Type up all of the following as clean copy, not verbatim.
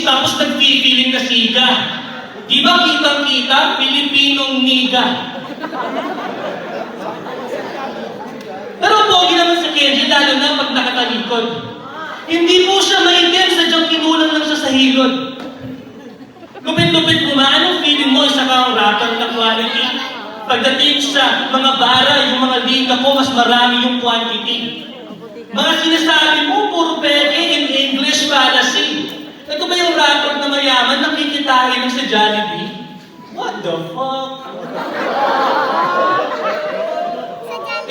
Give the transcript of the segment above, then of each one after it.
Tapos nagpipiling na siga. Di ba kitang-kita, Pilipinong niga? Pero pogi naman si Kenji, lalo na pag nakatalikod. Hindi po siya maitim, sadyang kinulang lang siya sa hilod. Lupit-lupit po ba? Anong feeling mo isa kang rapper na quality? Pagdating sa mga bara, yung mga liga ko, mas marami yung quantity. Mga sinasabi mo, puro peke in English fallacy. Ito ba yung rapper na mayaman, nakikitahin ng sa Jollibee? What the fuck?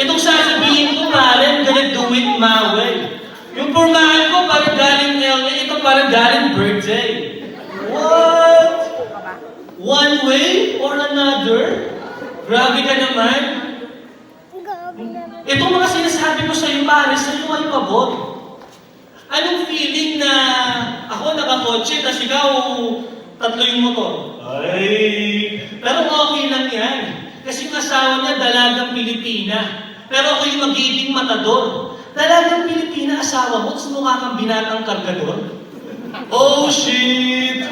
Itong sasabihin ko, Maren, gonna do it my way. Yung pormahan ko, parang galing LA, ito parang galing birthday. What? One way or another? Grabe ka naman. Itong mga sinasabi ko sa'yo, pare, sa'yo ay pabor. Anong feeling na ako nakakotse, tapos ikaw tatlo yung motor? Ay, pero okay lang yan. Kasi yung asawa niya dalagang Pilipina. Pero ako yung magiging matador. Dalagang Pilipina asawa mo, tapos mukha kang binatang kargador? Oh shit!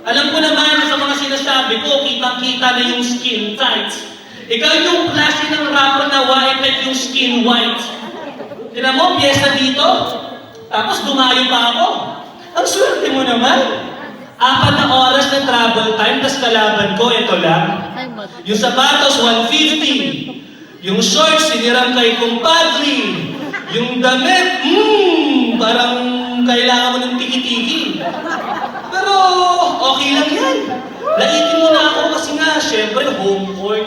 Alam ko naman sa mga sinasabi ko, kitang-kita na yung skin tight. Ikaw yung klase ng rapper na white at yung skin white. Tinan mo, piyesa dito, tapos dumayo pa ako. Ang swerte mo naman. 4 na oras na travel time, tapos kalaban ko, ito lang. Yung sapatos, 150. Yung shorts, siniram kay kumpadri. Yung damit, parang kailangan mo ng tiki-tiki. Pero okay lang yan. Laitin mo na ako kasi nga, syempre, home court.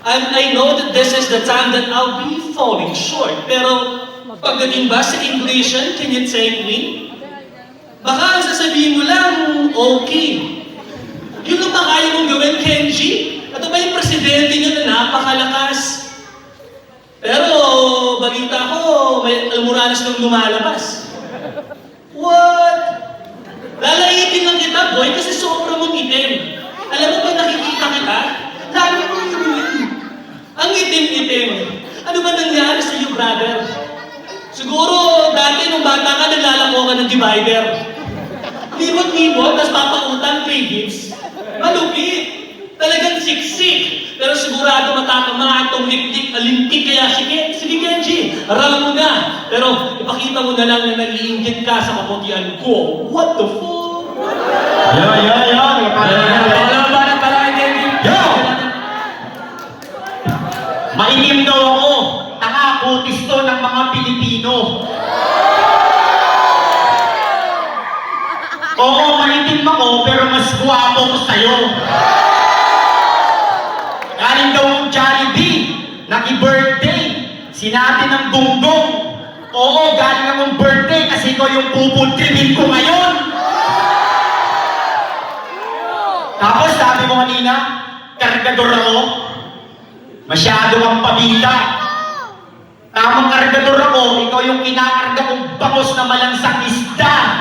And I know that this is the time that I'll be falling short. Pero pagdating ba sa English, can you take me? Baka sasabihin mo lang, okay. Yun ang kaya mong gawin, Kenji? Ito ba yung presidente nyo na napakalakas? Pero balita ko, may almoranas nang lumalabas. What? Lalaitin lang kita, boy, kasi sobra mong itim. Alam mo ba nakikita kita? Lagi mo itim. Ang itim-itim. Ano ba nangyari sa iyo, brother? Siguro, dati nung bata ka, naglalako ka ng divider. Libot-libot, tapos papautang 3 gigs. Malupit. Talagang siksik. Pero sigurado matatamaan itong liptik, alintik. Kaya sige Kenji, aral mo na. Pero ipakita mo na lang na nag-iinggit ka sa kaputian ko. What the fuck? Wala ba na Kenji? Yo! Mainim daw ako. Kutis to ng mga Pilipino. Oo, maitim ako, pero mas guwapo ko sa'yo. Galing daw yung Jollibee, naki-birthday. Sinabi ng gunggong, oo, galing akong birthday kasi ikaw yung pupultrimin ko ngayon. Tapos sabi mo kanina, kargador ako. Masyado kang pabita. Tamang kargador ako, ikaw yung kinakarga kong bangos na malansang isda.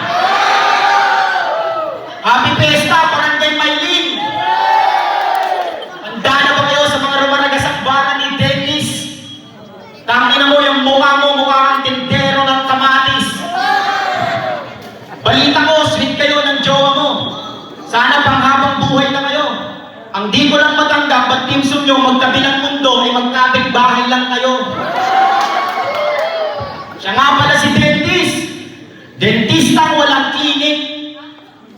Happy Fiesta, Barangay Maylin! Handa na ba kayo sa mga rumaragasang bara ni Dennis? Tangina mo yung mukha kang tindero ng kamatis. Balita ko, sweet kayo ng jowa mo. Sana panghabang buhay na kayo. Ang di ko lang matanggap, ba't timsum nyo magtabi ng mundo ay magkabig bahay lang kayo. Siya nga pala si Dentist. Dentistang walang klinik.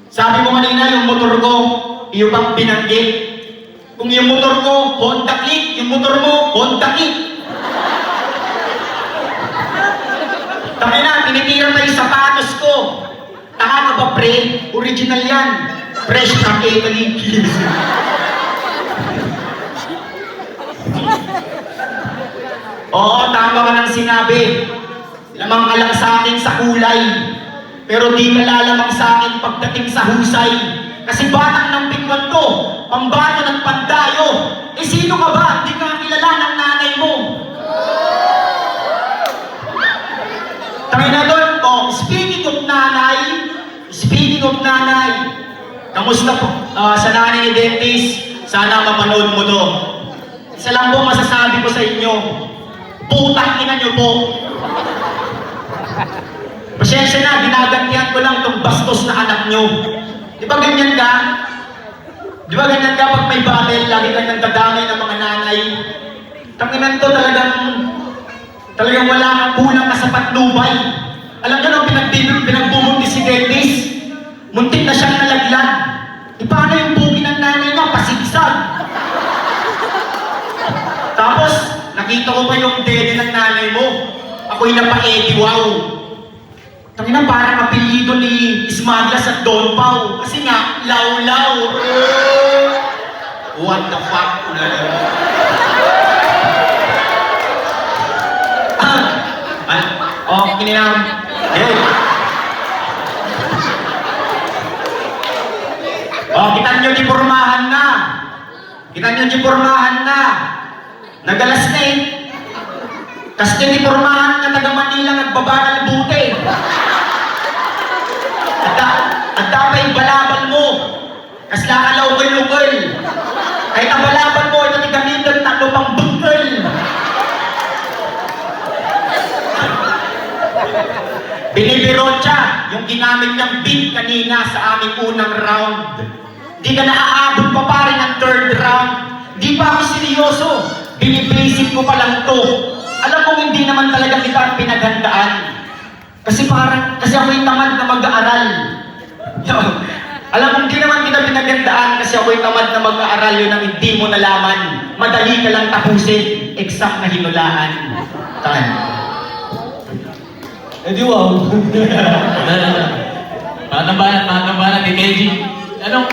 Sabi mo kanina yung motor ko, iyo bang binanggit? Kung yung motor ko, Honda Click, yung motor mo, Honda Kick. Tangina, tinitira na yung sapatos ko. Taka ka ba, pre? Original yan. Fresh from Italy. Oo, tama ka ng sinabi. Lamang ka lang sa akin sa kulay, pero di ka lalamang sa akin pagdating sa husay. Kasi batang ng bigwan to, pambato ng pandayo. Eh sino ka ba? Di ka kilala ng nanay mo. Tangina doon, oh, speaking of nanay, kamusta po sa nanay ni Dentist? Sana mapanood mo to. Isa lang po masasabi ko sa inyo, putang ina nyo po. Pasensya na, ginagantihan ko lang itong bastos na anak nyo. Di ba ganyan ka? Di ba ganyan ka pag may battle, lagi kang nagdadamay ng mga nanay? Tanginan to talagang wala kang kulang na sa patnubay. Alam nyo nung pinagbubunti si Dennis, muntik na siyang nalaglag. E paano yung bugi ng nanay niya? Pasigsag. Tapos, nakita ko pa yung dede ng nanay mo. Ako'y napa-edi, wow. Tangina, parang apelido ni Ismaglas at Don Pao. Kasi nga, law-law. What the fuck? Oh, kininam. Hey. Oh, kita nyo di pormahan na. Kita nyo di pormahan na. Nagalas na eh. Kasi di pormahan na taga Manila nagbaba ng bute. At dapat balabal mo. Kasi nakalaw ko lukol. Kahit ang balabal mo, ito tigamitan taklo pang bukol. Binibirotya yung ginamit niyang beat kanina sa aming unang round. Di ka naaabot pa pare ng third round. Di pa ako seryoso. Binibasic ko pa lang to. Alam mo hindi naman talaga kita pinaghandaan. Kasi ako'y tamad na mag-aaral. Alam mo hindi naman kita pinaghandaan kasi ako'y tamad na mag-aaral. Yun ang hindi mo nalaman. Madali ka lang tapusin. Exact na hinulaan. Time. Eh di wow. Patambahan ni Kenji. Anong